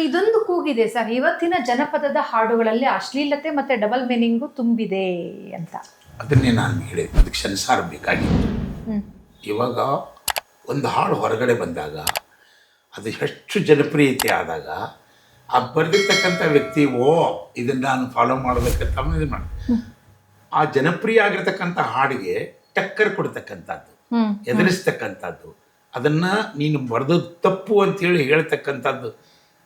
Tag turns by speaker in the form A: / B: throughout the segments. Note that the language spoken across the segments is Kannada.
A: ಇದೊಂದು ಕೂಗಿದೆ ಸರ್, ಇವತ್ತಿನ ಜನಪದದ ಹಾಡುಗಳಲ್ಲಿ ಅಶ್ಲೀಲತೆ ಮತ್ತೆ ಡಬಲ್ ಮೀನಿಂಗು ತುಂಬಿದೆ ಅಂತ.
B: ಅದನ್ನೇ ನಾನು ಹೇಳಿದೆ, ಅದಕ್ಕೆ ಸೆನ್ಸಾರ್ ಬೇಕಾಗಿತ್ತು. ಇವಾಗ ಒಂದು ಹಾಡು ಹೊರಗಡೆ ಬಂದಾಗ ಅದು ಎಷ್ಟು ಜನಪ್ರಿಯತೆ ಆದಾಗ ಆ ಬರೆದಿರ್ತಕ್ಕಂಥ ವ್ಯಕ್ತಿ ಇದನ್ನು ನಾನು ಫಾಲೋ ಮಾಡಬೇಕಂತ ಇದು ಮಾಡಿ ಆ ಜನಪ್ರಿಯ ಆಗಿರ್ತಕ್ಕಂಥ ಹಾಡಿಗೆ ಟಕ್ಕರ್ ಕೊಡ್ತಕ್ಕಂಥದ್ದು, ಎದುರಿಸ್ತಕ್ಕಂಥದ್ದು, ಅದನ್ನು ನೀನು ಬರೆದು ತಪ್ಪು ಅಂತೇಳಿ ಹೇಳ್ತಕ್ಕಂಥದ್ದು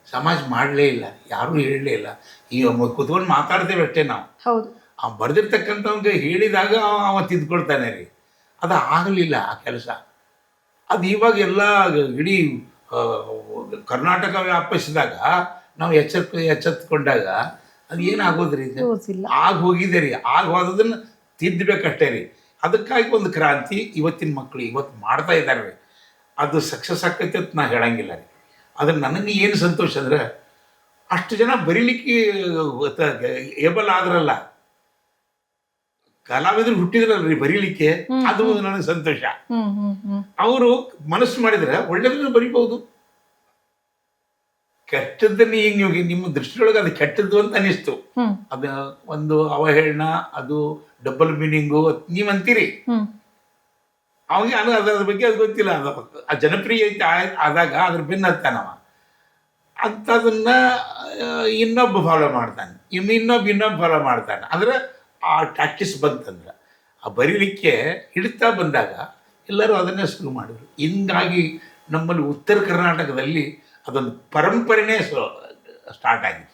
B: ಸಮಾಜ ಮಾಡಲೇ ಇಲ್ಲ, ಯಾರೂ ಹೇಳಲೇ ಇಲ್ಲ. ಈಗ ಕುತ್ಕೊಂಡು ಮಾತಾಡ್ತೇವೆ ಅಷ್ಟೇ ನಾವು.
A: ಹೌದು,
B: ಆ ಬರೆದಿರ್ತಕ್ಕಂಥವ್ಗೆ ಹೇಳಿದಾಗ ಅವ ತಿದ್ಕೊಳ್ತಾನೆ ರೀ. ಅದು ಆಗಲಿಲ್ಲ ಆ ಕೆಲಸ. ಅದು ಇವಾಗ ಎಲ್ಲ ಇಡೀ ಕರ್ನಾಟಕ ವ್ಯಾಪಿಸಿದಾಗ ನಾವು ಎಚ್ಚೆತ್ಕೊಂಡಾಗ ಅದು ಏನಾಗೋದ್ರಿ, ಆಗ ಹೋಗಿದೆ ರೀ. ಆಗ ಹೋದದನ್ನು ತಿದ್ದಬೇಕಷ್ಟೇ ರೀ. ಅದಕ್ಕಾಗಿ ಒಂದು ಕ್ರಾಂತಿ ಇವತ್ತಿನ ಮಕ್ಕಳು ಇವತ್ತು ಮಾಡ್ತಾ ಇದ್ದಾರೆ ರೀ. ಅದು ಸಕ್ಸಸ್ ಆಕೈತೆ ಅಂತ ನಾ ಹೇಳಂಗಿಲ್ಲ ರೀ. ಆದರೆ ನನಗೆ ಏನು ಸಂತೋಷ ಅಂದ್ರೆ ಅಷ್ಟು ಜನ ಬರೀಲಿಕ್ಕೆ ಏಬಲ್ ಆದ್ರಲ್ಲ, ಕಲಾವಿದರು ಹುಟ್ಟಿದ್ರಲ್ರಿ ಬರೀಲಿಕ್ಕೆ, ಅದು ನನಗೆ ಸಂತೋಷ. ಅವರು ಮನಸ್ಸು ಮಾಡಿದ್ರೆ ಒಳ್ಳೆದನ್ನು ಬರಿಬಹುದು. ಕೆಟ್ಟದ್ದನ್ನು ಈಗ ನೀವು ನಿಮ್ಮ ದೃಷ್ಟಿಯೊಳಗೆ ಅದು ಕೆಟ್ಟದ್ದು ಅಂತ ಅನಿಸ್ತು, ಅದು ಒಂದು ಅವಹೇಳನ, ಅದು ಡಬಲ್ ಮೀನಿಂಗು ನೀವಂತೀರಿ. ಅವಾಗ ಅದ್ರ ಬಗ್ಗೆ ಅದು ಗೊತ್ತಿಲ್ಲ. ಅದು ಆ ಜನಪ್ರಿಯ ಆದಾಗ ಅದ್ರ ಭಿನ್ನ ಹತ್ತಾನವ ಅಂಥದನ್ನ ಇನ್ನೊಬ್ಬ ಫಾಲೋ ಮಾಡ್ತಾನೆ, ಇನ್ನೊಬ್ಬ ಫಾಲೋ ಮಾಡ್ತಾನೆ. ಅಂದ್ರೆ ಆ ಟ್ಯಾಕ್ಟಿಸ್ ಬಂತಂದ್ರೆ ಆ ಬರೀಲಿಕ್ಕೆ ಹಿಡಿತಾ ಬಂದಾಗ ಎಲ್ಲರೂ ಅದನ್ನೇ ಶುರು ಮಾಡಿದ್ರು. ಹಿಂಗಾಗಿ ನಮ್ಮಲ್ಲಿ ಉತ್ತರ ಕರ್ನಾಟಕದಲ್ಲಿ ಅದೊಂದು ಪರಂಪರೆನೇ ಸ್ಟಾರ್ಟ್ ಆಗಿದೆ.